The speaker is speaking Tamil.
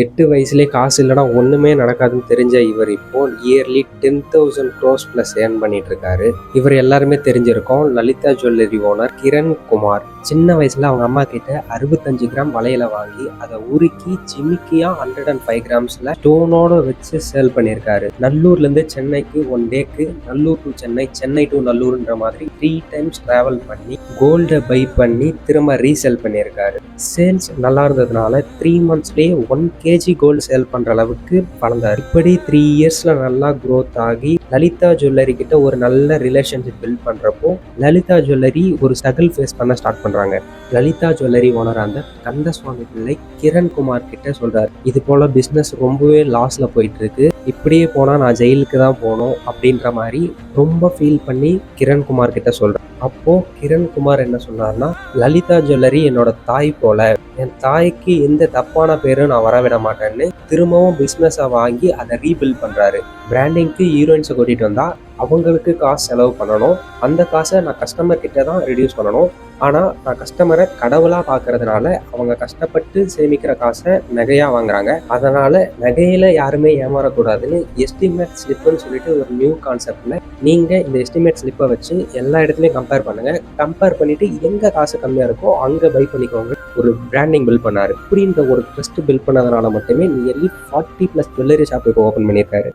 8 வயசுலேயே காசு இல்லைனா ஒன்றுமே நடக்காதுன்னு தெரிஞ்ச இவர் இப்போ இயர்லி 10,000 க்ரோஸ் ப்ளஸ் ஏர்ன் பண்ணிட்டு இருக்காரு. இவர் எல்லாருமே தெரிஞ்சிருக்கோம், லலிதா ஜுவல்லரி ஓனர் கிரண் குமார். சின்ன வயசுல அவங்க அம்மா கிட்ட 65 கிராம் வளையல வாங்கி அதை உருக்கி ஜிமிக்கியா 105 கிராம்ஸ்ல ஸ்டோனோட வச்சு சேல் பண்ணியிருக்காரு. நல்லூர்ல இருந்து சென்னைக்கு 1 டேக்கு, நல்லூர் டு சென்னை, சென்னை டு நல்லூர்ன்ற மாதிரி 3 டைம்ஸ் டிராவல் பண்ணி கோல்டை பை பண்ணி திரும்ப ரீசேல் பண்ணியிருக்காரு. சேல்ஸ் நல்லா இருந்ததுனால 3 மந்த்ஸ்லேயே 1 kg கோல்டு சேல் பண்ற அளவுக்கு வளர்ந்தார். இப்படி 3 இயர்ஸ்ல நல்லா க்ரோத் ஆகி லலிதா ஜுவல்லரி கிட்ட ஒரு நல்ல ரிலேஷன்ஷிப் பில்ட் பண்றப்போ லலிதா ஜுவல்லரி ஒரு ஸ்ட்ரகிள் ஃபேஸ் பண்ண ஸ்டார்ட் பண்றாங்க. லலிதா ஜுவல்லரி ஓனர் அந்த கந்தசுவாமி பிள்ளை கிரண் குமார் கிட்ட சொல்றாரு, இது போல பிசினஸ் ரொம்பவே லாஸ்ல போயிட்டு இருக்கு, இப்படியே போனா நான் ஜெயிலுக்கு தான் போகணும் அப்படின்ற மாதிரி ரொம்ப ஃபீல் பண்ணி கிரண் குமார் கிட்ட சொல்றேன். அப்போ கிரண் குமார் என்ன சொன்னார்னா, லலிதா ஜுவல்லரி என்னோட தாய் போல, என் தாய்க்கு எந்த தப்பான பேரும் நான் வரவிட மாட்டேன்னு திரும்பவும் பிஸ்னஸை வாங்கி அதை ரீபில்ட் பண்றாரு. பிராண்டிங்க்கு ஹீரோயின்ஸை கூட்டிட்டு வந்தா அவங்களுக்கு காசு செலவு பண்ணணும், அந்த காசை நான் கஸ்டமர் கிட்ட தான் ரெடியூஸ் பண்ணணும். ஆனால் நான் கஸ்டமரை கடவுளாக பார்க்கறதுனால அவங்க கஷ்டப்பட்டு சேமிக்கிற காசை நகையாக வாங்குறாங்க. அதனால் நகையில் யாருமே ஏமாறக்கூடாதுன்னு எஸ்டிமேட் ஸ்லிப்புன்னு சொல்லிட்டு ஒரு நியூ கான்செப்டில் நீங்கள் இந்த எஸ்டிமேட் ஸ்லிப்பை வச்சு எல்லா இடத்துலையும் கம்பேர் பண்ணுங்கள். கம்பேர் பண்ணிவிட்டு எங்கே காசு கம்மியாக இருக்கோ அங்கே பை பண்ணிக்கோங்க. ஒரு பிராண்டிங் பில்ட் பண்ணார். இப்படின்ற ஒரு ட்ரஸ்ட் பில்ட் பண்ணதுனால மட்டுமே நியர்லி 40+ ஜுவல்லரி ஷாப் இப்போ ஓப்பன் பண்ணியிருக்காரு.